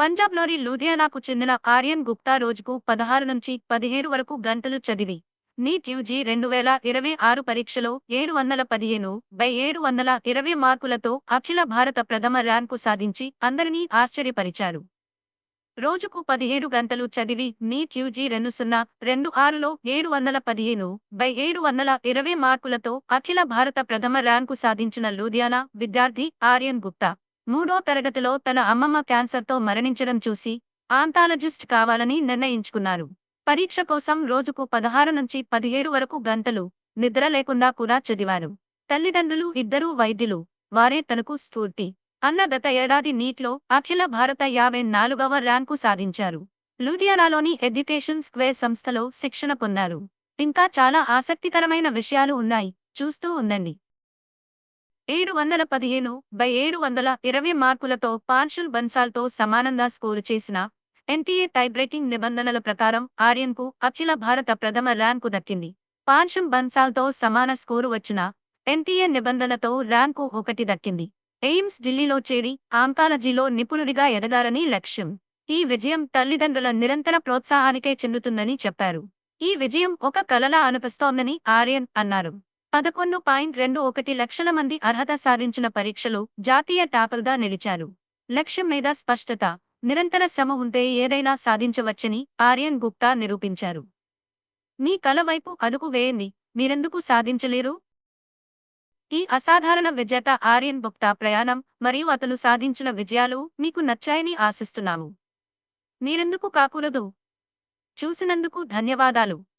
పంజాబ్లోని లూధియానాకు చెందిన ఆర్యన్ గుప్తా రోజుకు 16 నుంచి 17 వరకు గంటలు చదివి నీట్ యూజీ 2026 పరీక్షలో 715/720 మార్కులతో అఖిల భారత ప్రథమ ర్యాంకు సాధించి అందరినీ ఆశ్చర్యపరిచారు. రోజుకు 17 గంటలు చదివి నీట్ యూజీ 2026లో 715/720 మార్కులతో అఖిల భారత ప్రథమ ర్యాంకు సాధించిన లూధియానా విద్యార్థి ఆర్యన్ గుప్తా మూడో తరగతిలో తన అమ్మమ్మ క్యాన్సర్తో మరణించడం చూసి ఆంథాలజిస్ట్ కావాలని నిర్ణయించుకున్నారు. పరీక్ష కోసం రోజుకు 16 నుంచి 17 వరకు గంటలు నిద్ర లేకుండా కూడా చదివారు. తల్లిదండ్రులు ఇద్దరూ వైద్యులు. వారే తనకు స్ఫూర్తి అన్న గత ఏడాది నీట్లో అఖిల భారత 54వ ర్యాంకు సాధించారు. లూధియానాలోని ఎడ్యుకేషన్ స్క్వేర్ సంస్థలో శిక్షణ పొందారు. ఇంకా చాలా ఆసక్తికరమైన విషయాలు ఉన్నాయి, చూస్తూ ఉండండి. 715/720 మార్కులతో పాన్షుల్ బన్సాల్తో సమానంగా స్కోరు చేసిన ఎన్టీఏ టైబ్రేకింగ్ నిబంధనల ప్రకారం ఆర్యన్కు అఖిల భారత ప్రథమ ర్యాంకు దక్కింది. పాన్షుల్ బన్సాల్తో సమాన స్కోరు వచ్చిన ఎన్టీఏ నిబంధనతో ర్యాంకు 1 దక్కింది. ఎయిమ్స్ ఢిల్లీలో చేరి ఆంకాలజీలో నిపుణుడిగా ఎదగారని లక్ష్యం. ఈ విజయం తల్లిదండ్రుల నిరంతర ప్రోత్సాహానికే చెందుతుందని చెప్పారు. ఈ విజయం ఒక కలలా అనిపిస్తోందని ఆర్యన్ అన్నారు. 11.21 లక్షల మంది అర్హత సాధించిన పరీక్షలో జాతీయ టాపర్గా నిలిచారు. లక్ష్యం మీద స్పష్టత, నిరంతర శ్రమ ఉంటే ఏదైనా సాధించవచ్చని ఆర్యన్ గుప్తా నిరూపించారు. మీ కల వైపు అడుగు వేయండి, మీరెందుకు సాధించలేరు? ఈ అసాధారణ విజేత ఆర్యన్ గుప్తా ప్రయాణం మరియు అతను సాధించిన విజయాలు మీకు నచ్చాయని ఆశిస్తున్నాము. మీరెందుకు కాకూడదు? చూసినందుకు ధన్యవాదాలు.